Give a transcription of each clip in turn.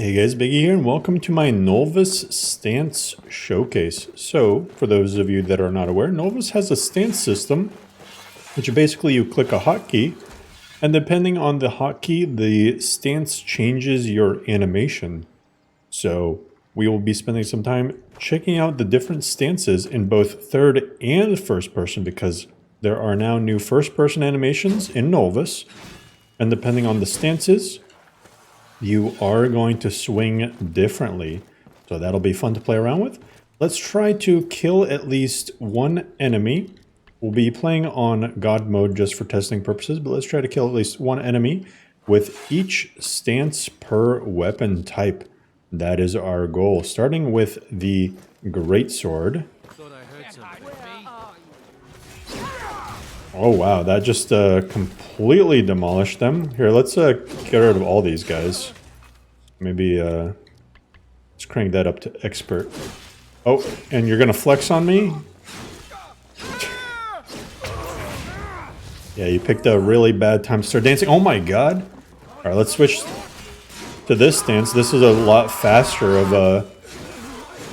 Hey guys, Biggie here, and welcome to my Nolvus stance showcase. So, for those of you that are not aware, Nolvus has a stance system, which basically you click a hotkey, and depending on the hotkey, the stance changes your animation. So, we will be spending some time checking out the different stances in both third and first person, because there are now new first person animations in Nolvus, and depending on the stances, you are going to swing differently. So that'll be fun to play around with. Let's try to kill at least one enemy. We'll be playing on God mode just for testing purposes, but let's try to kill at least one enemy with each stance per weapon type. That is our goal. Starting with the greatsword. Oh wow, that just completely demolished them. Here, let's get rid of all these guys. Maybe let's crank that up to expert. Oh, and you're gonna flex on me? Yeah, you picked a really bad time to start dancing. Oh my god! Alright, let's switch to this stance. This is a lot faster of a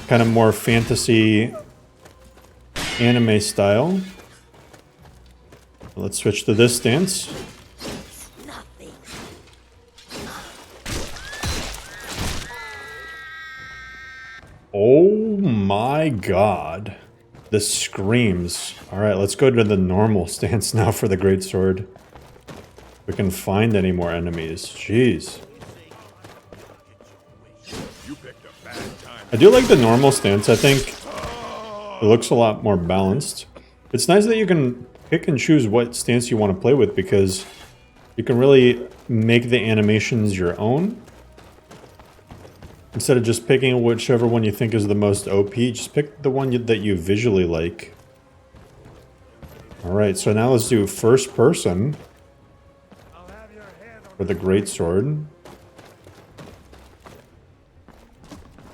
kind of more fantasy anime style. Let's switch to this stance. Oh my god. The screams. Alright, let's go to the normal stance now for the greatsword. We can find any more enemies. Jeez. I do like the normal stance. I think it looks a lot more balanced. It's nice that you can pick and choose what stance you want to play with, because you can really make the animations your own. Instead of just picking whichever one you think is the most OP, just pick the one that you visually like. Alright, so now let's do first person for the greatsword.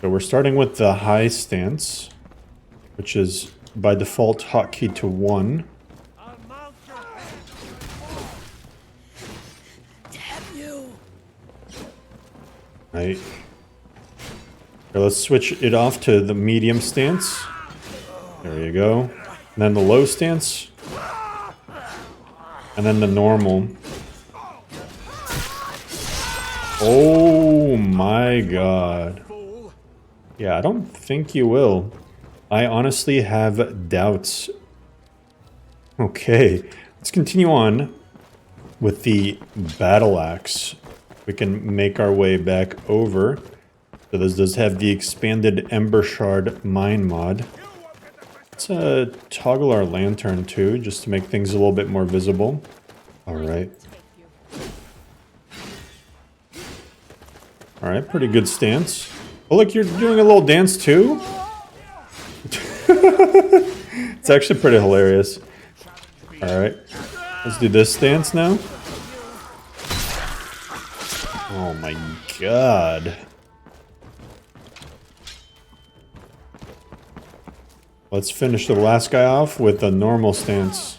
So we're starting with the high stance, which is by default hotkey to 1. Right. Here, let's switch it off to the medium stance. There you go. And then the low stance. And then the normal. Oh my god. Yeah, I don't think you will. I honestly have doubts. Okay, let's continue on with the battle axe. We can make our way back over. So this does have the expanded Ember Shard mine mod. Let's toggle our lantern too, just to make things a little bit more visible. Alright. Alright, pretty good stance. Oh look, you're doing a little dance too? It's actually pretty hilarious. Alright, let's do this stance now. Oh my god. Let's finish the last guy off with a normal stance.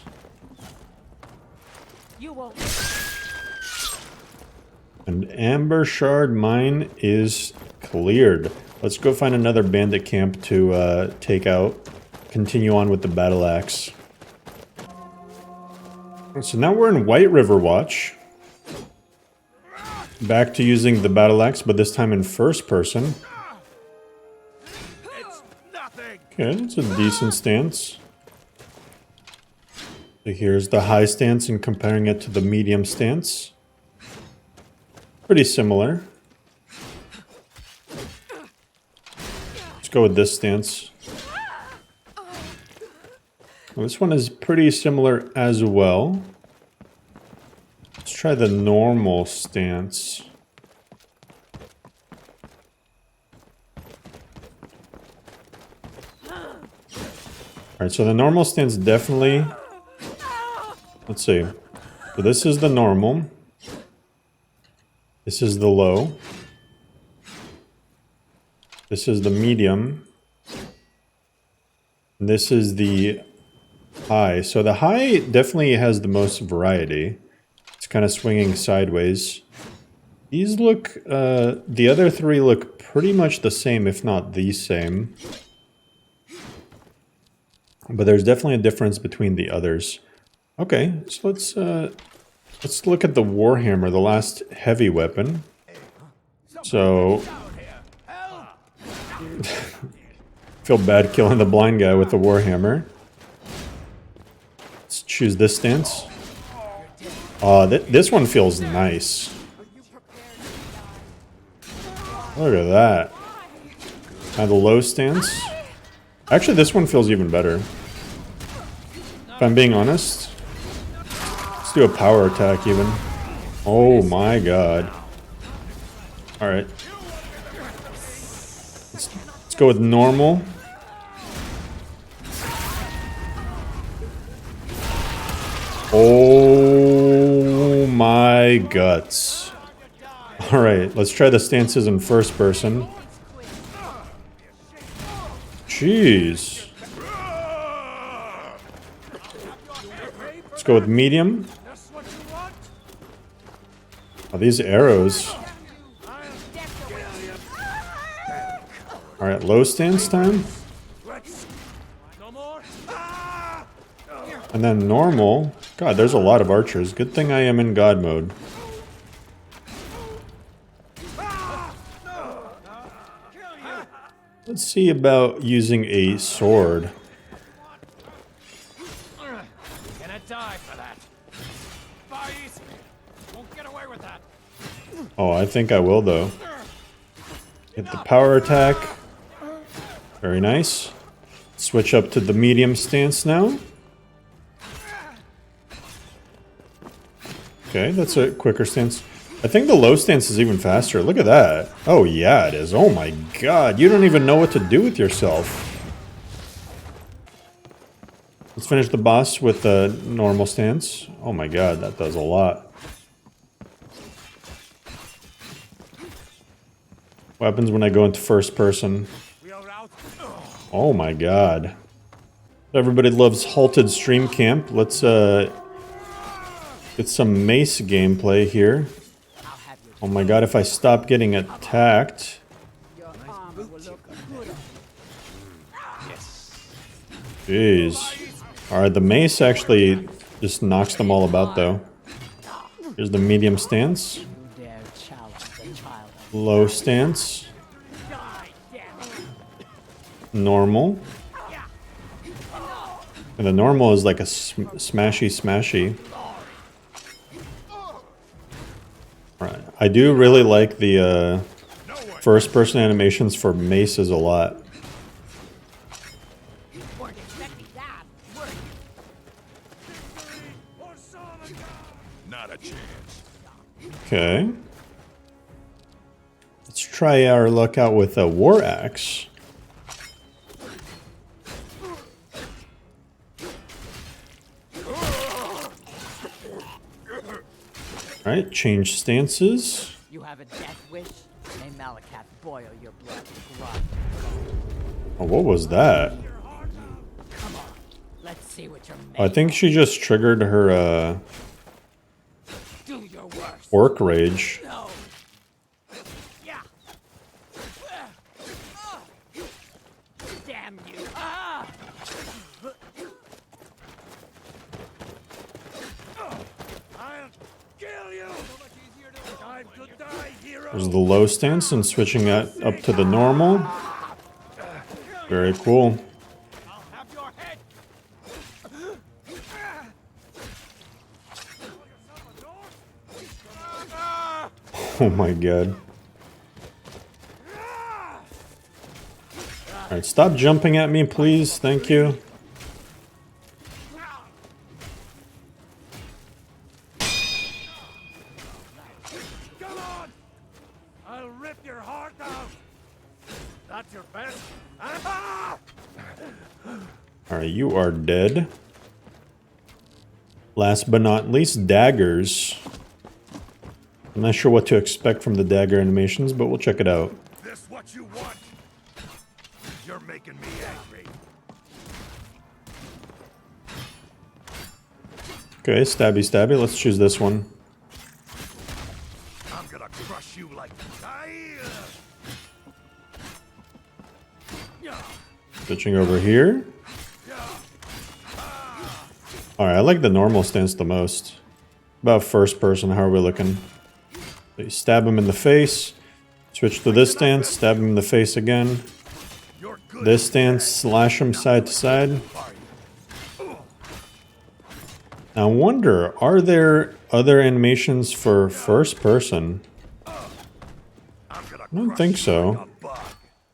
And Amber Shard mine is cleared. Let's go find another bandit camp to take out. Continue on with the battle axe. So now we're in White River Watch. Back to using the battle axe, but this time in first person. Okay, it's a decent stance. So here's the high stance and comparing it to the medium stance. Pretty similar. Let's go with this stance. Well, this one is pretty similar as well. Let's try the normal stance. Alright, so the normal stance definitely... Let's see. So this is the normal. This is the low. This is the medium. And this is the high. So the high definitely has the most variety. It's kind of swinging sideways. These look, the other three look pretty much the same, if not the same. But there's definitely a difference between the others. Okay, so let's look at the Warhammer, the last heavy weapon. So, feel bad killing the blind guy with the Warhammer. Let's choose this stance. This one feels nice. Look at that. Now the low stance. Actually, this one feels even better. If I'm being honest. Let's do a power attack even. Oh my god. Alright. Let's go with normal. Oh my guts. Alright, let's try the stances in first person. Jeez. Let's go with medium. Oh, these arrows. Alright, low stance time. And then normal. God, there's a lot of archers. Good thing I am in God mode. Let's see about using a sword. Oh, I think I will though. Hit the power attack. Very nice. Switch up to the medium stance now. Okay, that's a quicker stance. I think the low stance is even faster. Look at that. Oh yeah, it is. Oh my god, you don't even know what to do with yourself. Let's finish the boss with the normal stance. Oh my god, that does a lot. What happens when I go into first person? Oh my god. Everybody loves halted stream camp. Let's get some mace gameplay here. Oh my god, if I stop getting attacked. Jeez. Alright, the mace actually just knocks them all about though. Here's the medium stance. Low stance. Normal. And the normal is like a smashy. Right. I do really like the first person animations for maces a lot. Okay. Let's try our luck out with a war axe. Alright, change stances. You have a death wish? May Malakat boil your blood with blood. Oh, what was that? Come on, let's see what you're made. I think she just triggered her Do your worst. orc rage. No. Yeah. Damn you. Ah! I'll kill you. Time to die, hero. There's the low stance and switching that up to the normal. Very cool. I'll have your head. Oh my god. Alright, stop jumping at me, please. Thank you. Come on! I'll rip your heart out. That's your best. Ah! Alright, you are dead. Last but not least, daggers. I'm not sure what to expect from the dagger animations, but we'll check it out. This what you want? You're making me angry. Okay, stabby. Let's choose this one. I'm gonna crush finish you like Switching over here. Alright, I like the normal stance the most. About first person, how are we looking? So you stab him in the face. Switch to this stance, stab him in the face again. This stance, slash him side to side. I wonder, are there other animations for first person? I don't think so.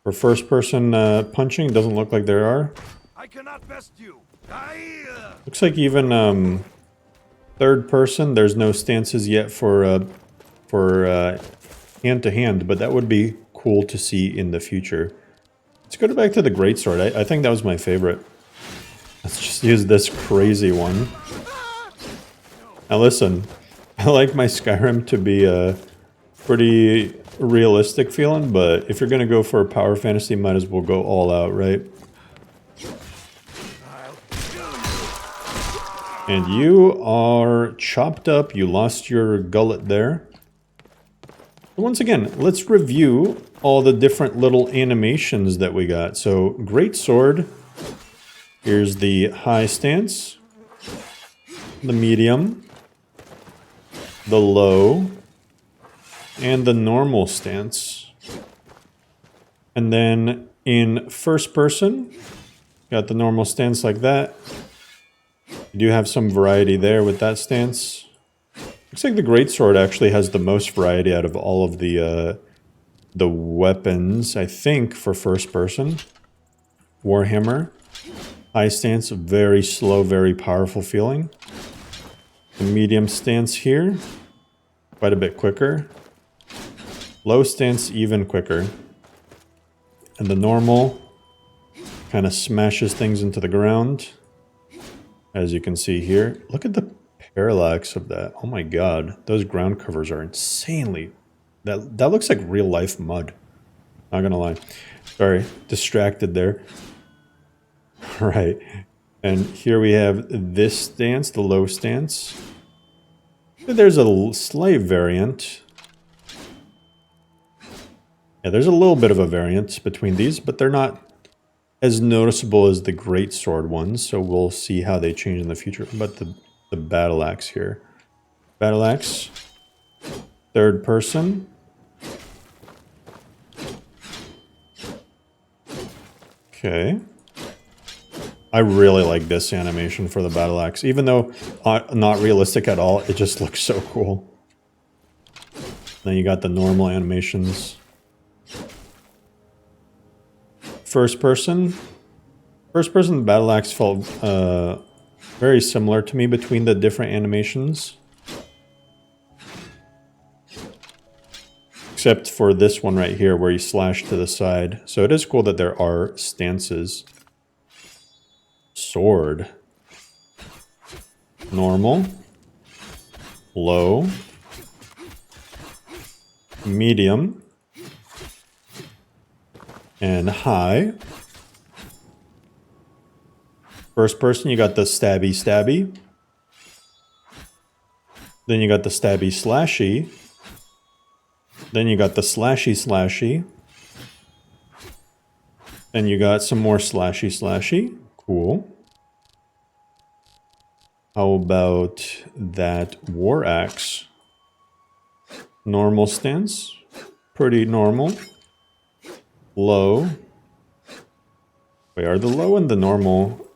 For first person punching, doesn't look like there are. I cannot best you. Looks like even third person, there's no stances yet for hand to hand, but that would be cool to see in the future. Let's go back to the greatsword. I think that was my favorite. Let's just use this crazy one. Now listen, I like my Skyrim to be a pretty realistic feeling, but if you're gonna go for a power fantasy, might as well go all out, right? And you are chopped up. You lost your gullet there. Once again, let's review all the different little animations that we got. So, great sword. Here's the high stance, the medium, the low, and the normal stance. And then in first person, got the normal stance like that. You do have some variety there with that stance. Looks like the greatsword actually has the most variety out of all of the weapons, I think, for first person. Warhammer. High stance, very slow, very powerful feeling. The medium stance here, quite a bit quicker. Low stance, even quicker. And the normal kind of smashes things into the ground. As you can see here. Look at the parallax of that. Oh my god. Those ground covers are insanely... That looks like real life mud. Not gonna lie. Sorry, distracted there. Right. And here we have this stance, the low stance. There's a slight variant. Yeah, there's a little bit of a variance between these, but they're not as noticeable as the greatsword ones, so we'll see how they change in the future. But the battle axe here. Battle axe. Third person. Okay. I really like this animation for the battle axe. Even though not realistic at all, it just looks so cool. Then you got the normal animations. First person. First person battle axe felt very similar to me between the different animations. Except for this one right here where you slash to the side. So it is cool that there are stances. Sword. Normal. Low. Medium. And high. First person, you got the stabby stabby. Then you got the stabby slashy. Then you got the slashy slashy. Then you got some more slashy slashy. Cool. How about that war axe? Normal stance. Pretty normal. Low. Wait, are the low and the normal...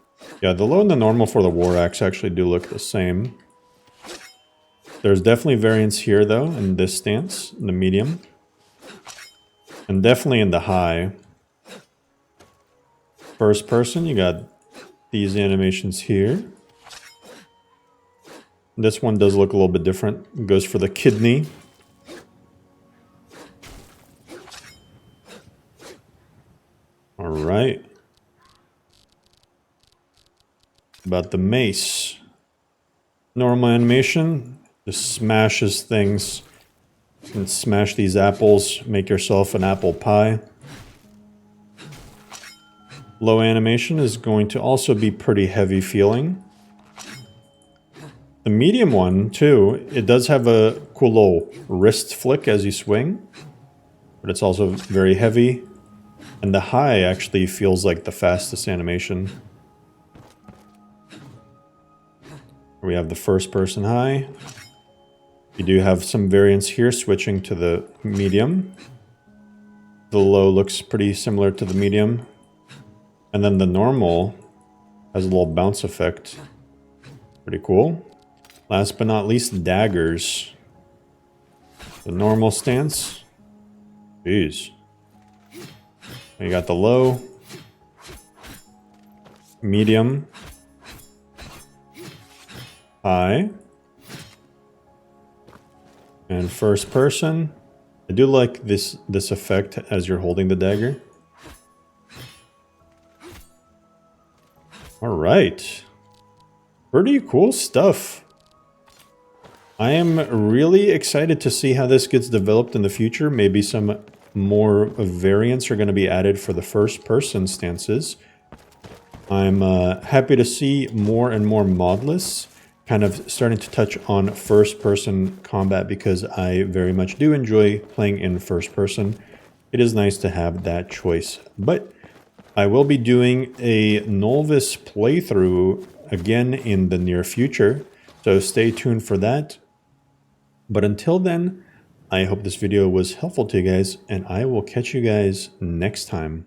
Yeah, the low and the normal for the war axe actually do look the same. There's definitely variance here, though, in this stance, in the medium. And definitely in the high. First person, you got these animations here. This one does look a little bit different. It goes for the kidney. All right. About the mace. Normal animation. Just smashes things. You can smash these apples. Make yourself an apple pie. Low animation is going to also be pretty heavy feeling. The medium one, too, it does have a cool little wrist flick as you swing, but it's also very heavy. And the high actually feels like the fastest animation. We have the first person high. You do have some variants here switching to the medium. The low looks pretty similar to the medium. And then the normal has a little bounce effect. Pretty cool. Last but not least, daggers. The normal stance. Jeez. You got the low, medium, high, and first person. I do like this effect as you're holding the dagger. All right. Pretty cool stuff. I am really excited to see how this gets developed in the future. Maybe some more variants are going to be added for the first person stances. I'm happy to see more and more modlists kind of starting to touch on first person combat because I very much do enjoy playing in first person. It is nice to have that choice. But I will be doing a Nolvus playthrough again in the near future, so stay tuned for that. But until then, I hope this video was helpful to you guys, and I will catch you guys next time.